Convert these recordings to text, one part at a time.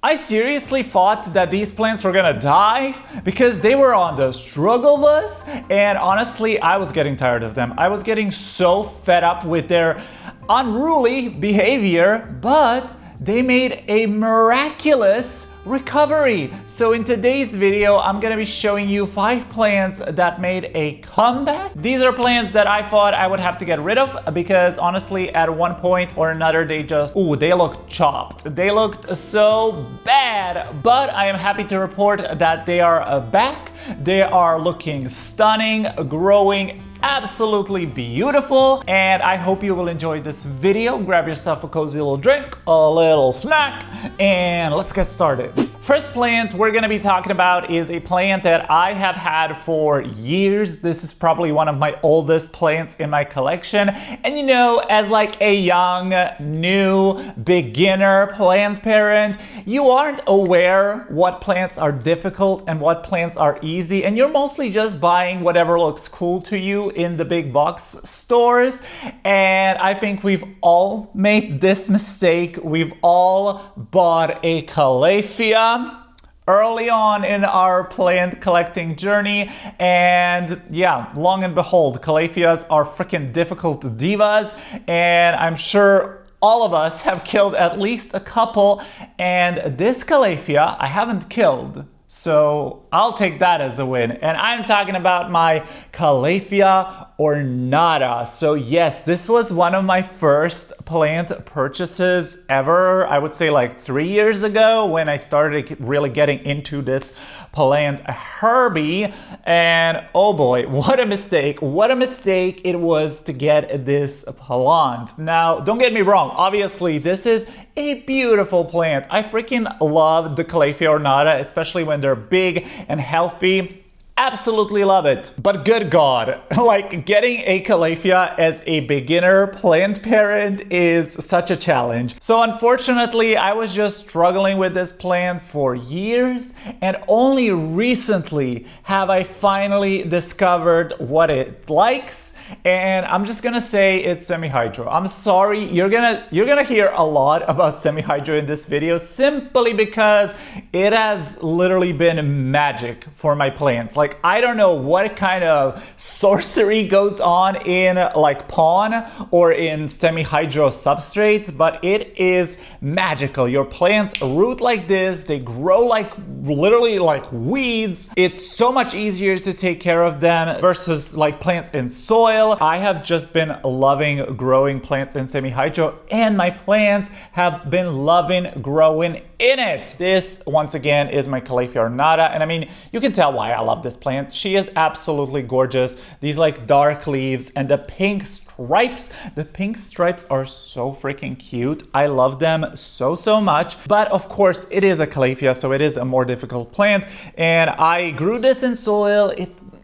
I seriously thought that these plants were gonna die because they were on the struggle bus, and honestly, I was getting tired of them. I was getting so fed up with their unruly behavior, but they made a miraculous recovery. So in today's video, I'm gonna be showing you 5 plants that made a comeback. These are plants that I thought I would have to get rid of because honestly, at one point or another, they looked chopped. They looked so bad, but I am happy to report that they are back. They are looking stunning, growing absolutely beautiful, and I hope you will enjoy this video. Grab yourself a cozy little drink, a little snack, and let's get started. First plant we're gonna be talking about is a plant that I have had for years. This is probably one of my oldest plants in my collection, and you know, as like a young, new, beginner plant parent, you aren't aware what plants are difficult and what plants are easy, and you're mostly just buying whatever looks cool to you in the big box stores. And I think we've all made this mistake. We've all bought a calathea early on in our plant collecting journey, and yeah, long and behold, calatheas are freaking difficult divas, and I'm sure all of us have killed at least a couple, and this calathea I haven't killed. So I'll take that as a win. And I'm talking about my calathea ornata. So yes, this was one of my first plant purchases ever. I would say like 3 years ago when I started really getting into this plant Herbie. And oh boy, what a mistake. What a mistake it was to get this plant. Now, don't get me wrong. Obviously, this is a beautiful plant. I freaking love the calathea ornata, especially when they're big and healthy. Absolutely love it. But good God, like getting a calathea as a beginner plant parent is such a challenge. So unfortunately, I was just struggling with this plant for years, and only recently have I finally discovered what it likes. And I'm just gonna say it's semi-hydro. I'm sorry, you're gonna hear a lot about semi-hydro in this video simply because it has literally been magic for my plants. Like, I don't know what kind of sorcery goes on in like pon or in semi-hydro substrates, but it is magical. Your plants root like this, they grow like literally like weeds. It's so much easier to take care of them versus like plants in soil. I have just been loving growing plants in semi-hydro, and my plants have been loving growing in it. This, once again, is my calathea ornata, and I mean, you can tell why I love this plant. She is absolutely gorgeous. These like dark leaves and the pink stripes. The pink stripes are so freaking cute. I love them so much. But of course, it is a calathea, so it is a more difficult plant. And I grew this in soil.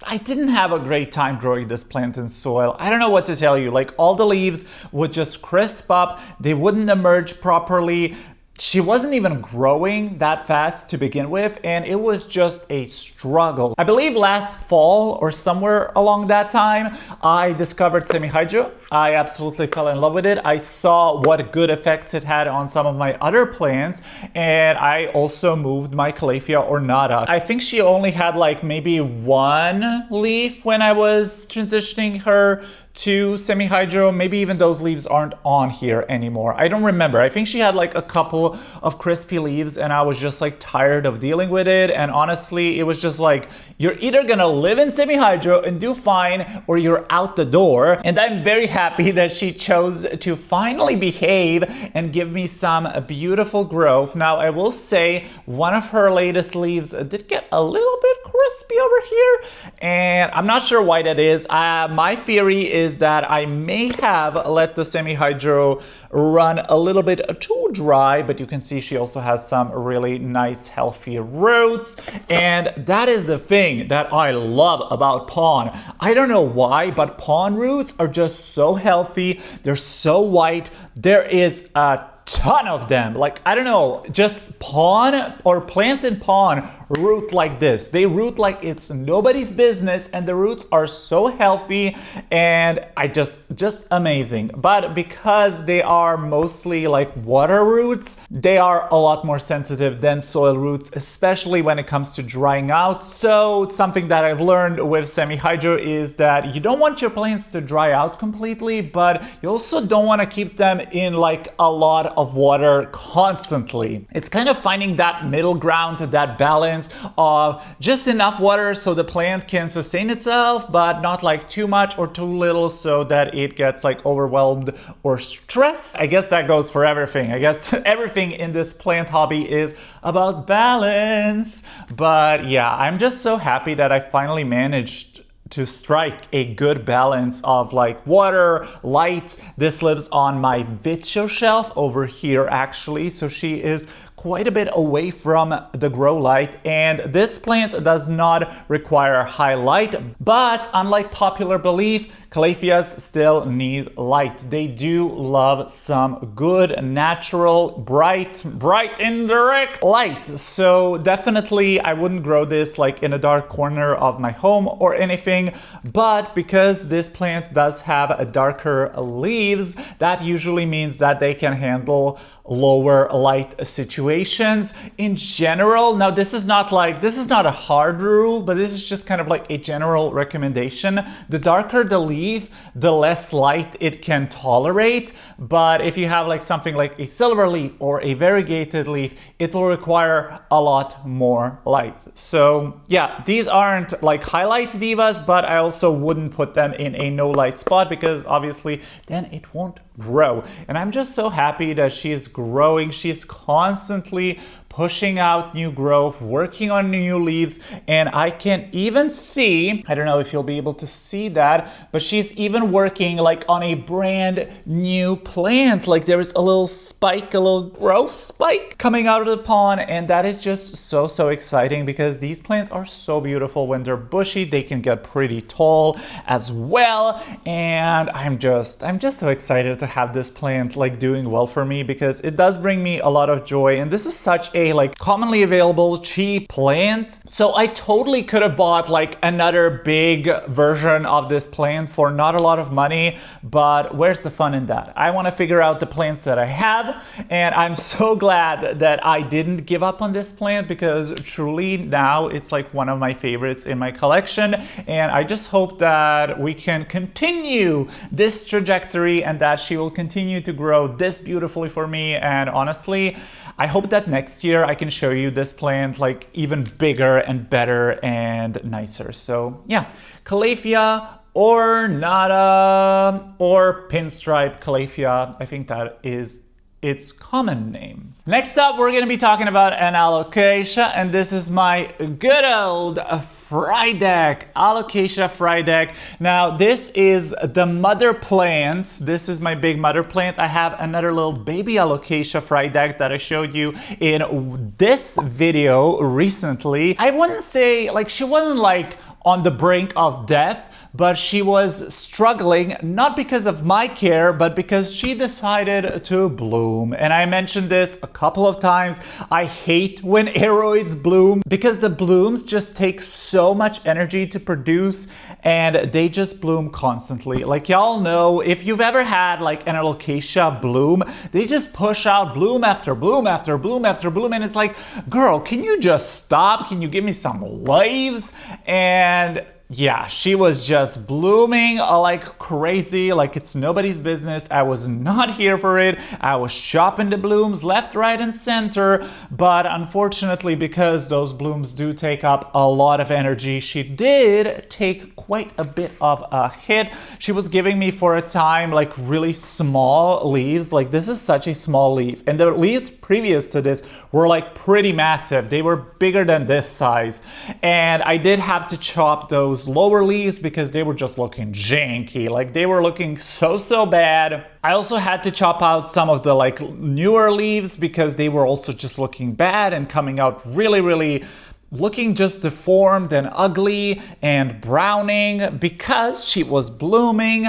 I didn't have a great time growing this plant in soil. I don't know what to tell you. Like, all the leaves would just crisp up. They wouldn't emerge properly. She wasn't even growing that fast to begin with, and it was just a struggle. I believe last fall or somewhere along that time, I discovered semi-hydro. I absolutely fell in love with it. I saw what good effects it had on some of my other plants, and I also moved my calathea ornata. I think she only had like maybe 1 leaf when I was transitioning her to semi-hydro. Maybe even those leaves aren't on here anymore. I don't remember. I think she had like a couple of crispy leaves, and I was just like tired of dealing with it. And honestly, it was just like, you're either gonna live in semi-hydro and do fine, or you're out the door. And I'm very happy that she chose to finally behave and give me some beautiful growth. Now, I will say one of her latest leaves did get a little bit crispy over here, and I'm not sure why that is. My theory is that I may have let the semi-hydro run a little bit too dry, but you can see she also has some really nice healthy roots, and that is the thing that I love about pon. I don't know why, but pon roots are just so healthy. They're so white. There is a ton of them. Like, I don't know, just pon or plants in pon root like this. They root like it's nobody's business, and the roots are so healthy, and I just just amazing. But because they are mostly like water roots, they are a lot more sensitive than soil roots, especially when it comes to drying out. So something that I've learned with semi-hydro is that you don't want your plants to dry out completely, but you also don't want to keep them in like a lot of water constantly. It's kind of finding that middle ground, that balance of just enough water so the plant can sustain itself, but not like too much or too little so that it gets like overwhelmed or stressed. I guess that goes for everything. I guess everything in this plant hobby is about balance. But yeah, I'm just so happy that I finally managed to strike a good balance of like water, light. This lives on my vitio shelf over here actually, so she is quite a bit away from the grow light, and this plant does not require high light, but unlike popular belief, calatheas still need light. They do love some good, natural, bright indirect light. So definitely I wouldn't grow this like in a dark corner of my home or anything, but because this plant does have darker leaves, that usually means that they can handle lower light situations in general. Now this is not a hard rule, but this is just kind of like a general recommendation. The darker the leaf, the less light it can tolerate. But if you have like something like a silver leaf or a variegated leaf, it will require a lot more light. So yeah, these aren't like highlight divas, but I also wouldn't put them in a no light spot because obviously then it won't grow. And I'm just so happy that she is growing. She's constantly pushing out new growth, working on new leaves, and I can even see, I don't know if you'll be able to see that, but she's even working like on a brand new plant. Like there is a little spike, a little growth spike coming out of the pond, and that is just so exciting because these plants are so beautiful when they're bushy. They can get pretty tall as well, and I'm just so excited to have this plant like doing well for me because it does bring me a lot of joy, and this is such a like commonly available cheap plant. So I totally could have bought like another big version of this plant for not a lot of money, but where's the fun in that? I want to figure out the plants that I have, and I'm so glad that I didn't give up on this plant because truly now it's like one of my favorites in my collection, and I just hope that we can continue this trajectory and that she will continue to grow this beautifully for me. And honestly, I hope that next year I can show you this plant like even bigger and better and nicer. So yeah, calathea, ornata, or pinstripe calathea. I think that is its common name. Next up, we're gonna be talking about an alocasia, and this is my good old frydek, alocasia frydek. Now this is the mother plant. This is my big mother plant. I have another little baby alocasia frydek that I showed you in this video recently. I wouldn't say like she wasn't like on the brink of death, but she was struggling, not because of my care, but because she decided to bloom. And I mentioned this a couple of times. I hate when aroids bloom because the blooms just take so much energy to produce and they just bloom constantly. Like y'all know, if you've ever had like an alocasia bloom, they just push out bloom after bloom after bloom after bloom, and it's like, girl, can you just stop? Can you give me some leaves? And yeah, she was just blooming like crazy, like it's nobody's business. I was not here for it. I was chopping the blooms left, right, and center. But unfortunately, because those blooms do take up a lot of energy, she did take quite a bit of a hit. She was giving me for a time like really small leaves. Like this is such a small leaf. And the leaves previous to this were like pretty massive. They were bigger than this size. And I did have to chop those lower leaves because they were just looking janky. Like they were looking so bad. I also had to chop out some of the like newer leaves because they were also just looking bad and coming out really looking just deformed and ugly and browning because she was blooming.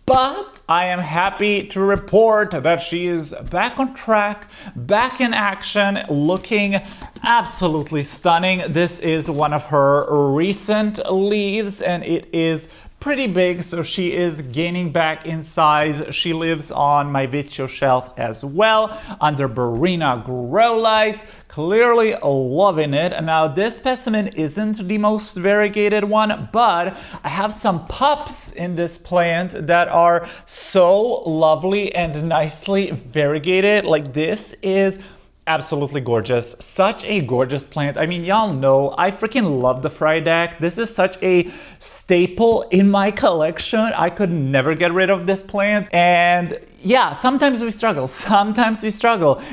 But I am happy to report that she is back on track, back in action, looking absolutely stunning. This is one of her recent leaves and it is pretty big, so she is gaining back in size. She lives on my Vitio shelf as well, under Barina grow lights. Clearly loving it. Now, this specimen isn't the most variegated one, but I have some pups in this plant that are so lovely and nicely variegated. Like, this is absolutely gorgeous. Such a gorgeous plant. I mean, y'all know I freaking love the frydek. This is such a staple in my collection. I could never get rid of this plant. And yeah, sometimes we struggle.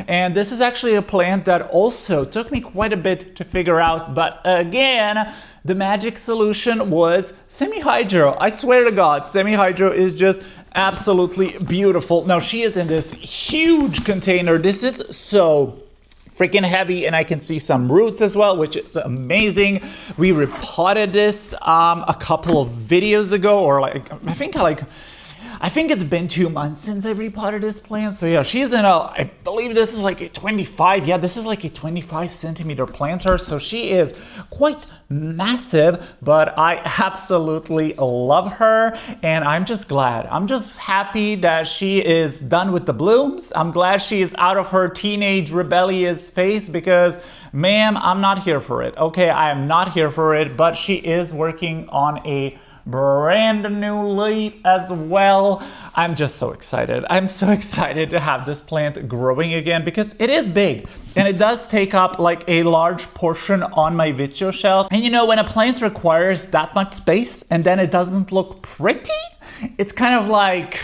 And this is actually a plant that also took me quite a bit to figure out. But again, the magic solution was semi-hydro. I swear to God, semi-hydro is just absolutely beautiful. Now, she is in this huge container. This is so freaking heavy, and I can see some roots as well, which is amazing. We repotted this a couple of videos ago, or I think it's been 2 months since I repotted this plant. So yeah, she's in I believe this is like a 25. Yeah, this is like a 25 centimeter planter. So she is quite massive, but I absolutely love her. And I'm just glad. I'm just happy that she is done with the blooms. I'm glad she is out of her teenage rebellious phase, because ma'am, I'm not here for it. Okay, I am not here for it, but she is working on a brand new leaf as well. I'm just so excited. I'm so excited to have this plant growing again, because it is big and it does take up like a large portion on my Vitio shelf. And you know, when a plant requires that much space and then it doesn't look pretty, it's kind of like,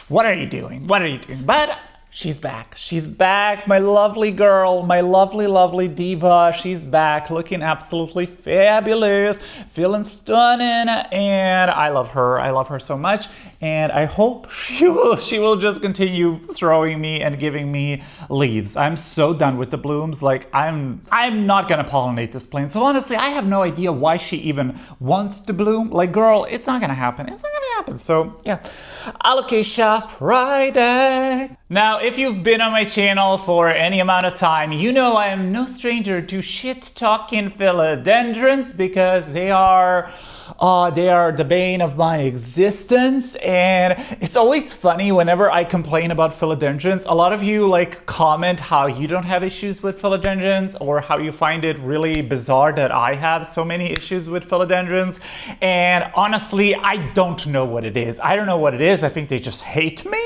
what are you doing? What are you doing? But she's back. She's back. My lovely girl, my lovely diva. She's back, looking absolutely fabulous, feeling stunning, and I love her. I love her so much, and I hope she will just continue throwing me and giving me leaves. I'm so done with the blooms. Like, I'm not gonna pollinate this plant. So honestly, I have no idea why she even wants to bloom. Like, girl, it's not gonna happen. It's not gonna happen. So yeah, alocasia frydek. Now, if you've been on my channel for any amount of time, you know I am no stranger to shit-talking philodendrons, because they are the bane of my existence. And it's always funny whenever I complain about philodendrons. A lot of you like comment how you don't have issues with philodendrons, or how you find it really bizarre that I have so many issues with philodendrons. And honestly, I don't know what it is. I don't know what it is. I think they just hate me.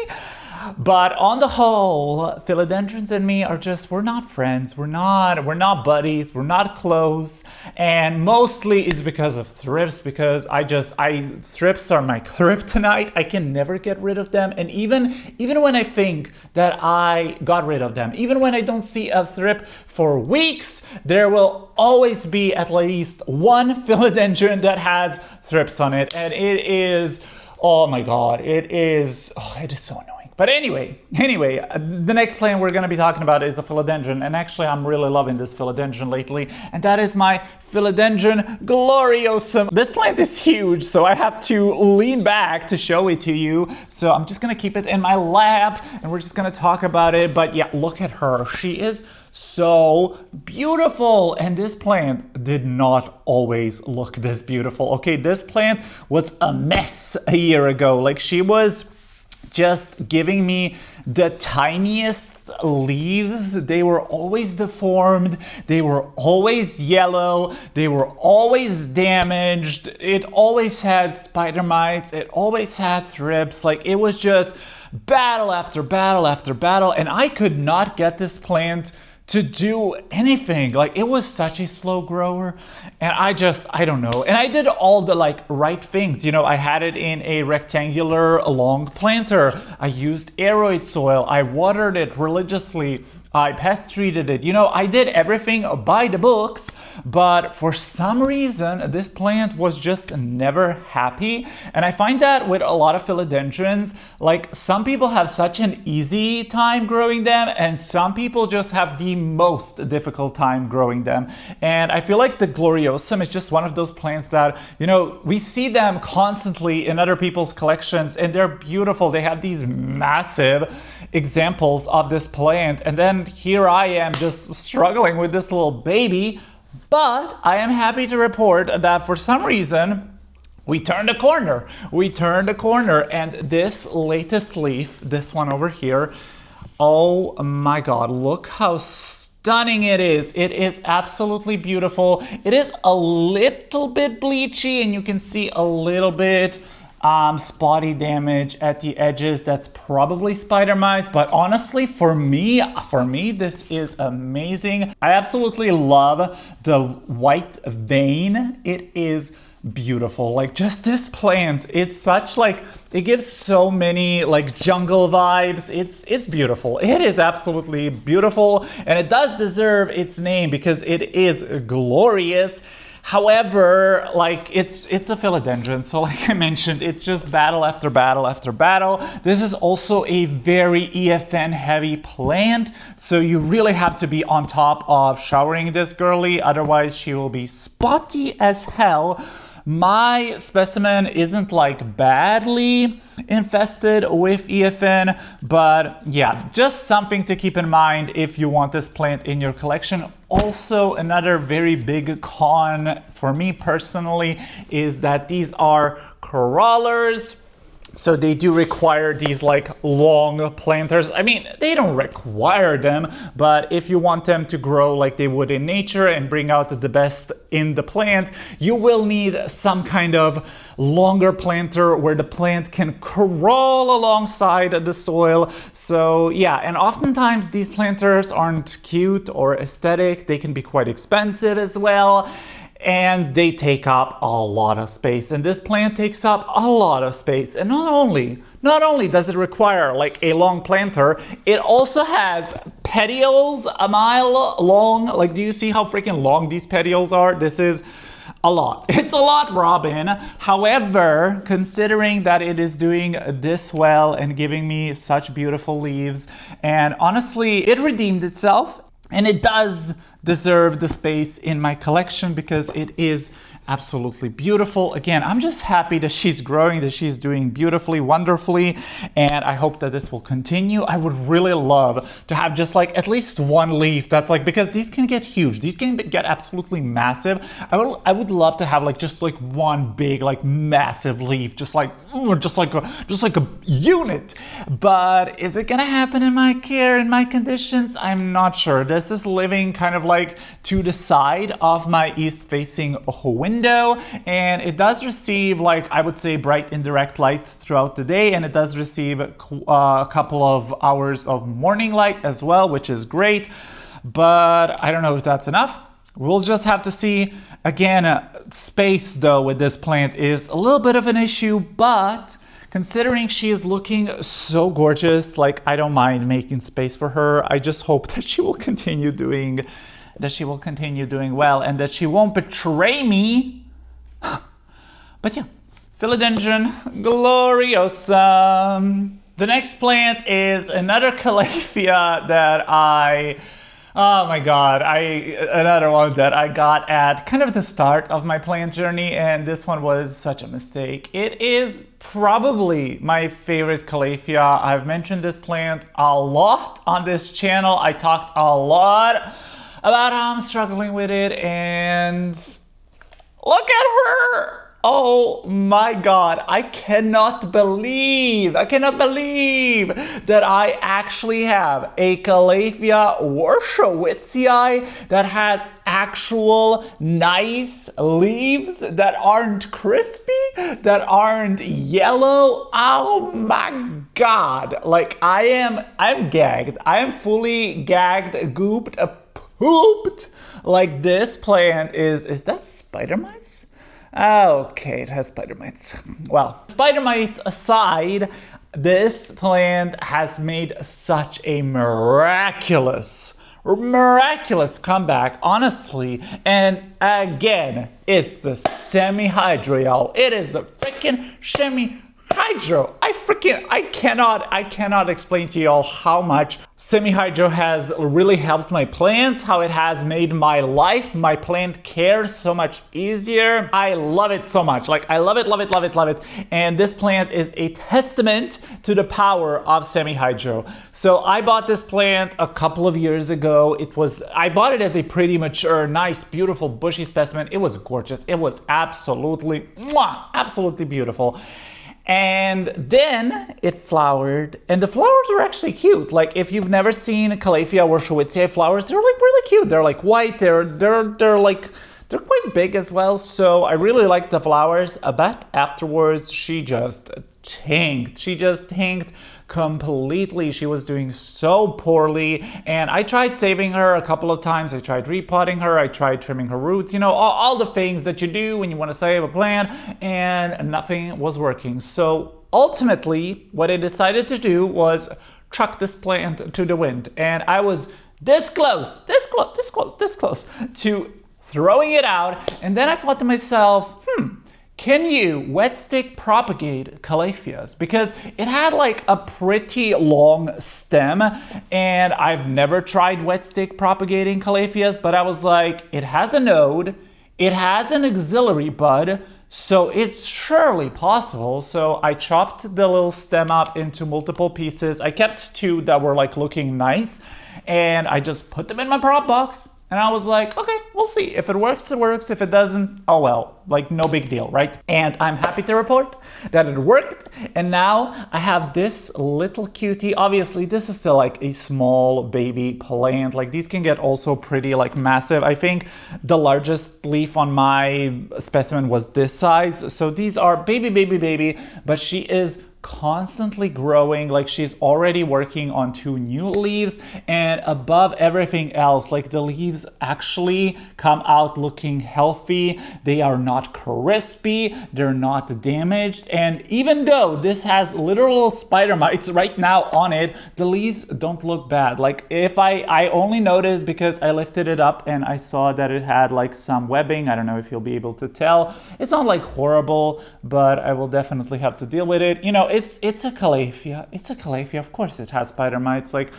But on the whole, philodendrons and me are just, we're not friends, we're not buddies, we're not close. And mostly it's because of thrips, because thrips are my kryptonite. I can never get rid of them. And even when I think that I got rid of them, even when I don't see a thrip for weeks, there will always be at least one philodendron that has thrips on it. And it is, oh my God, it is so annoying. But anyway, the next plant we're going to be talking about is a philodendron, and actually I'm really loving this philodendron lately, and that is my philodendron gloriosum. This plant is huge, so I have to lean back to show it to you. So I'm just going to keep it in my lap, and we're just going to talk about it. But yeah, look at her. She is so beautiful, and this plant did not always look this beautiful. Okay, this plant was a mess a year ago. Like, she was just giving me the tiniest leaves. They were always deformed, they were always yellow, they were always damaged, it always had spider mites, it always had thrips. Like, it was just battle after battle after battle, and I could not get this plant to do anything. Like, it was such a slow grower, and I don't know. And I did all the right things. You know, I had it in a rectangular long planter. I used aeroid soil. I watered it religiously. I pest treated it. You know, I did everything by the books, but for some reason, this plant was just never happy. And I find that with a lot of philodendrons, like, some people have such an easy time growing them, and some people just have the most difficult time growing them. And I feel like the gloriosum is just one of those plants that, you know, we see them constantly in other people's collections, and they're beautiful. They have these massive examples of this plant, and then here I am just struggling with this little baby. But I am happy to report that for some reason, we turned a corner. We turned a corner, and this latest leaf, this one over here, oh my God, look how stunning it is. It is absolutely beautiful. It is a little bit bleachy, and you can see a little bit spotty damage at the edges. That's probably spider mites, but honestly, for me, this is amazing. I absolutely love the white vein. It is beautiful. Like, just this plant, it's such like, it gives so many like jungle vibes. It's beautiful. It is absolutely beautiful, and it does deserve its name because it is glorious. However, like, it's a philodendron, so like I mentioned, it's just battle after battle after battle. This is also a very EFN heavy plant, so you really have to be on top of showering this girly, otherwise she will be spotty as hell. My specimen isn't like badly infested with EFN, but yeah, just something to keep in mind if you want this plant in your collection. Also, another very big con for me personally is that these are crawlers. So they do require these like long planters. I mean, they don't require them, but if you want them to grow like they would in nature and bring out the best in the plant, you will need some kind of longer planter where the plant can crawl alongside the soil. So yeah, and oftentimes these planters aren't cute or aesthetic. They can be quite expensive as well. And they take up a lot of space, and this plant takes up a lot of space. And not only does it require like a long planter, it also has petioles a mile long. Like, do you see how freaking long these petioles are? This is a lot. It's a lot, Robin. However, considering that it is doing this well and giving me such beautiful leaves, and honestly, it redeemed itself, and it does deserve the space in my collection because it is absolutely beautiful. Again, I'm just happy that she's growing, that she's doing beautifully, wonderfully, and I hope that this will continue. I would really love to have just like at least one leaf that's like, because these can get huge, these can get absolutely massive. I would love to have like just like one big like massive leaf, just like a unit. But is it gonna happen in my care, in my conditions? I'm not sure. This is living kind of like to the side of my east facing window, and it does receive, like, I would say, bright indirect light throughout the day, and it does receive a couple of hours of morning light as well, which is great, but I don't know if that's enough. We'll just have to see. Again, space though with this plant is a little bit of an issue, but considering she is looking so gorgeous, like, I don't mind making space for her. I just hope that she will continue doing well, and that she won't betray me. But yeah, philodendron gloriosum. The next plant is another calathea that another one that I got at kind of the start of my plant journey, and this one was such a mistake. It is probably my favorite calathea. I've mentioned this plant a lot on this channel. I talked a lot about how I'm struggling with it, and look at her. Oh my God, I cannot believe that I actually have a calathea warscewiczii that has actual nice leaves that aren't crispy, that aren't yellow. Oh my God, like I'm gagged. I am fully gagged, gooped, pooped. Like, this plant is that spider mites? Okay, it has spider mites. Well, spider mites aside, this plant has made such a miraculous comeback, honestly. And again, it's the semi-hydrial. It is the freaking Hydro. I cannot explain to y'all how much semi-hydro has really helped my plants, how it has made my life, my plant care so much easier. I love it so much. Like, I love it, love it, love it, love it. And this plant is a testament to the power of semi-hydro. So I bought this plant a couple of years ago. I bought it as a pretty mature, nice, beautiful, bushy specimen. It was gorgeous. It was absolutely, absolutely beautiful. And then it flowered, and the flowers were actually cute. Like, if you've never seen calathea warscewiczii flowers, they're like really cute. They're like white. They're quite big as well. So I really like the flowers. But afterwards, she just tanked. She just tanked completely. She was doing so poorly, and I tried saving her a couple of times. I tried repotting her, I tried trimming her roots, you know, all the things that you do when you want to save a plant, and nothing was working. So ultimately, what I decided to do was chuck this plant to the wind, and I was this close to throwing it out. And then I thought to myself, can you wet stick propagate calatheas? Because it had like a pretty long stem, and I've never tried wet stick propagating calatheas, but I was like, it has a node, it has an auxiliary bud, so it's surely possible. So I chopped the little stem up into multiple pieces. I kept two that were like looking nice, and I just put them in my prop box. And I was like, okay, we'll see. If it works, it works. If it doesn't, oh well, like no big deal, right? And I'm happy to report that it worked. And now I have this little cutie. Obviously, this is still like a small baby plant. Like, these can get also pretty like massive. I think the largest leaf on my specimen was this size. So these are baby, but she is constantly growing. Like, she's already working on 2 new leaves, and above everything else, like, the leaves actually come out looking healthy. They are not crispy, they're not damaged, and even though this has literal spider mites right now on it, the leaves don't look bad. Like, if I only noticed because I lifted it up and I saw that it had like some webbing. I don't know if you'll be able to tell. It's not like horrible, but I will definitely have to deal with it. You know, it's a calathea. It's a calathea. Of course it has spider mites. Like,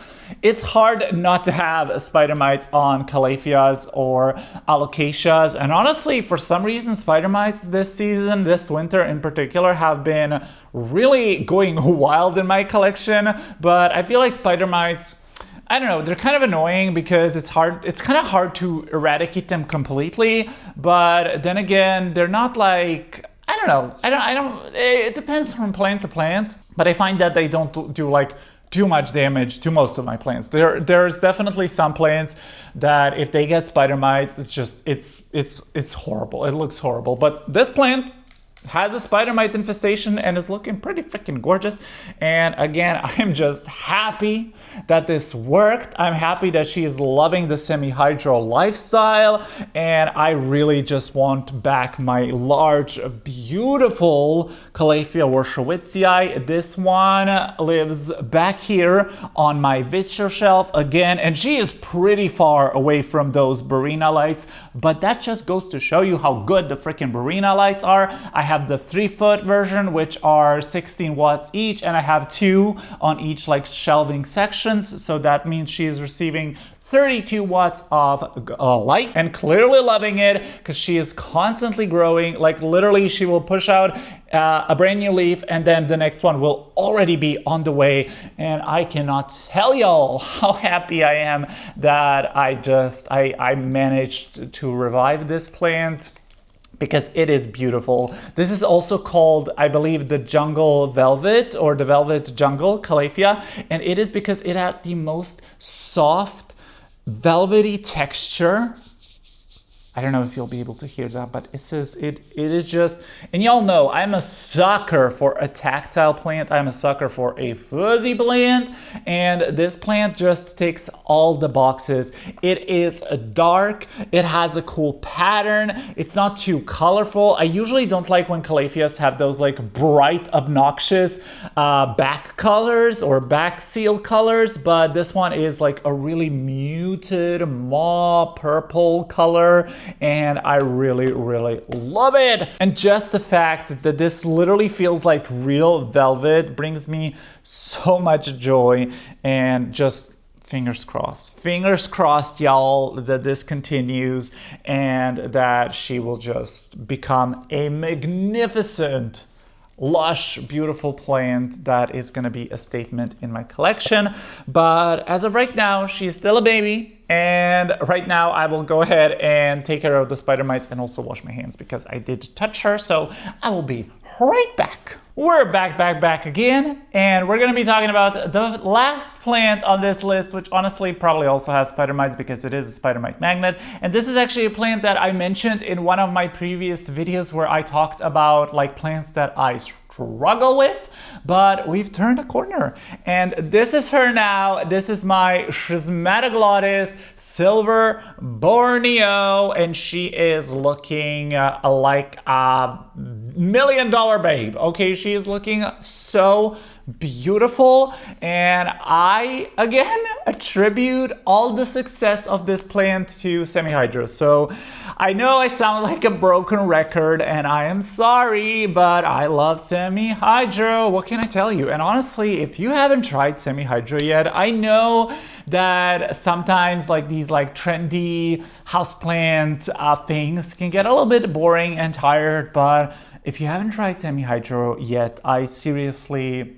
it's hard not to have spider mites on calatheas or alocasias. And honestly, for some reason, spider mites this season, this winter in particular, have been really going wild in my collection. But I feel like spider mites, I don't know, they're kind of annoying because it's kind of hard to eradicate them completely. But then again, they're not like, I don't know. It depends from plant to plant, but I find that they don't do like too much damage to most of my plants. There's definitely some plants that if they get spider mites, it's horrible. It looks horrible. But this plant has a spider mite infestation and is looking pretty freaking gorgeous. And again, I'm just happy that this worked. I'm happy that she is loving the semi-hydro lifestyle, and I really just want back my large, beautiful Calathea warscewiczii. This one lives back here on my Vitcher shelf again, and she is pretty far away from those Barina lights, but that just goes to show you how good the freaking Barina lights are. I have the 3-foot version, which are 16 watts each, and I have 2 on each like shelving sections. So that means she is receiving 32 watts of light, and clearly loving it because she is constantly growing. Like, literally, she will push out a brand new leaf, and then the next one will already be on the way. And I cannot tell y'all how happy I am that I managed to revive this plant, because it is beautiful. This is also called, I believe, the jungle velvet, or the velvet jungle Calathea, and it is because it has the most soft, velvety texture. I don't know if you'll be able to hear that, but it is just, and y'all know I'm a sucker for a tactile plant. I'm a sucker for a fuzzy plant, and this plant just ticks all the boxes. It is dark, it has a cool pattern, it's not too colorful. I usually don't like when calatheas have those like bright, obnoxious back colors or back seal colors, but this one is like a really muted mauve purple color. and I really, really love it. And just the fact that this literally feels like real velvet brings me so much joy, and just fingers crossed, y'all, that this continues and that she will just become a magnificent, lush, beautiful plant that is going to be a statement in my collection. But as of right now, she's still a baby, and right now I will go ahead and take care of the spider mites and also wash my hands because I did touch her. So I will be right back. We're back again, and we're going to be talking about the last plant on this list, which honestly probably also has spider mites because it is a spider mite magnet. And this is actually a plant that I mentioned in one of my previous videos where I talked about like plants that I struggle with, but we've turned a corner. And this is her now. This is my schismatoglottis silver borneo, and she is looking like a $1 million babe. Okay, she is looking so beautiful, and I again attribute all the success of this plant to semi-hydro. So I know I sound like a broken record, and I am sorry, but I love semi-hydro. What can I tell you? And honestly, if you haven't tried semi-hydro yet, I know that sometimes like these like trendy houseplant things can get a little bit boring and tired, but if you haven't tried semi-hydro yet, I seriously,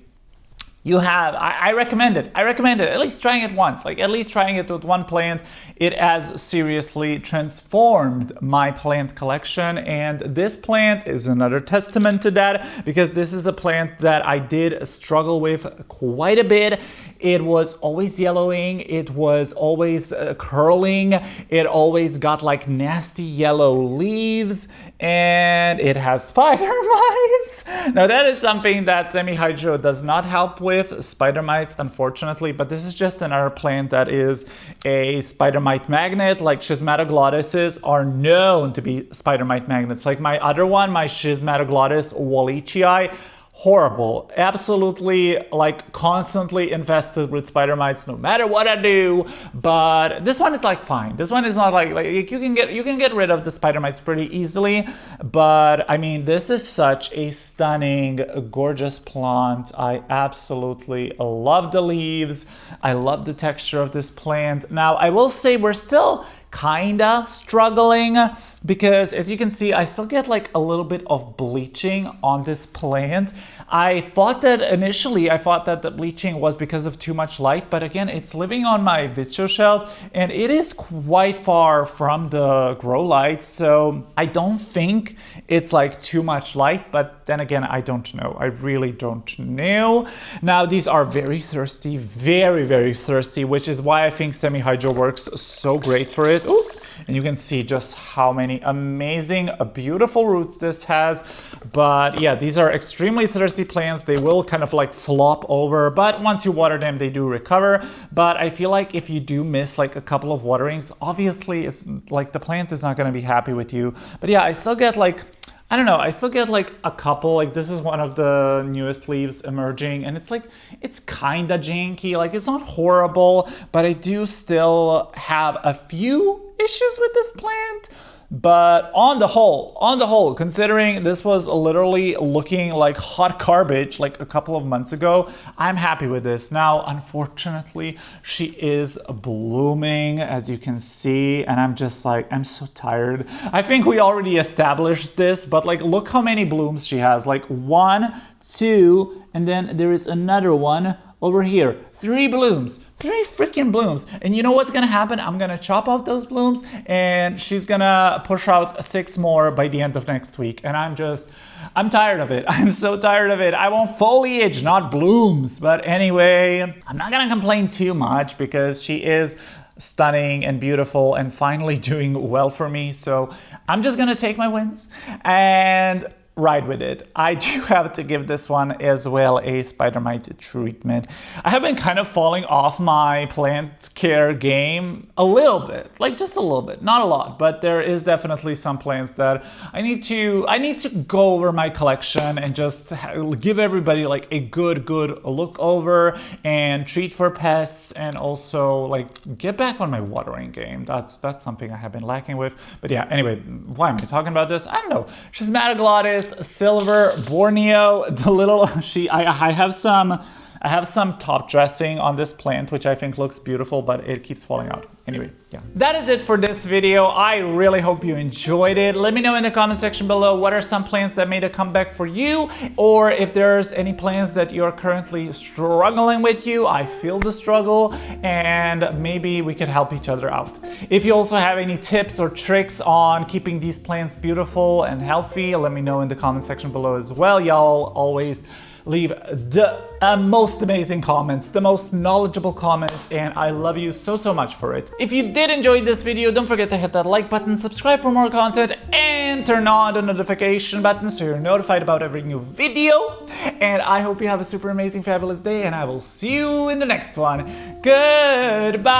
I recommend it. I recommend it. At least trying it once. Like at least trying it with one plant. It has seriously transformed my plant collection. And this plant is another testament to that, because this is a plant that I did struggle with quite a bit. It was always yellowing. It was always curling. It always got like nasty yellow leaves, and it has spider mites. Now that is something that semi-hydro does not help with, spider mites, unfortunately, but this is just another plant that is a spider mite magnet. Like schismatoglottises are known to be spider mite magnets. Like my other one, my schismatoglottis warscewiczii, horrible, absolutely like constantly infested with spider mites no matter what I do. But this one is like fine. This one is not like you can get rid of the spider mites pretty easily. But I mean, this is such a stunning, gorgeous plant. I absolutely love the leaves. I love the texture of this plant. Now I will say we're still kinda struggling, because as you can see, I still get like a little bit of bleaching on this plant. I thought that the bleaching was because of too much light, but again, it's living on my vitro shelf and it is quite far from the grow light, so I don't think it's like too much light, but then again, I don't know. I really don't know. Now, these are very thirsty, very, very thirsty, which is why I think semi-hydro works so great for it. Ooh. And you can see just how many amazing, beautiful roots this has. But yeah, these are extremely thirsty plants. They will kind of like flop over, but once you water them, they do recover. But I feel like if you do miss like a couple of waterings, obviously it's like the plant is not going to be happy with you. But yeah, I still get like, I don't know, I still get like a couple, like this is one of the newest leaves emerging, and it's like, it's kind of janky, like it's not horrible, but I do still have a few issues with this plant. But on the whole, considering this was literally looking like hot garbage like a couple of months ago, I'm happy with this. Now, unfortunately, she is blooming, as you can see, and I'm just like, I'm so tired. I think we already established this, but like, look how many blooms she has. Like 1, 2, and then there is another one over here. 3 blooms. 3 freaking blooms. And you know what's gonna happen? I'm gonna chop off those blooms and she's gonna push out 6 more by the end of next week. And I'm tired of it. I'm so tired of it. I want foliage, not blooms. But anyway, I'm not gonna complain too much because she is stunning and beautiful and finally doing well for me. So I'm just gonna take my wins and ride with it. I do have to give this one as well a spider mite treatment. I have been kind of falling off my plant care game a little bit, like just a little bit, not a lot, but there is definitely some plants that I need to go over my collection and just give everybody like a good look over and treat for pests, and also like get back on my watering game. That's something I have been lacking with. But yeah, anyway, why am I talking about this? I don't know. Schismatoglottis, silver, Borneo, the little I have some top dressing on this plant, which I think looks beautiful, but it keeps falling out. Anyway, yeah. That is it for this video. I really hope you enjoyed it. Let me know in the comment section below what are some plants that made a comeback for you, or if there's any plants that you're currently struggling with. I feel the struggle, and maybe we could help each other out. If you also have any tips or tricks on keeping these plants beautiful and healthy, let me know in the comment section below as well. Y'all always leave the most amazing comments, the most knowledgeable comments, and I love you so much for it. If you did enjoy this video, don't forget to hit that like button, subscribe for more content, and turn on the notification button so you're notified about every new video. And I hope you have a super amazing, fabulous day, and I will see you in the next one. Goodbye!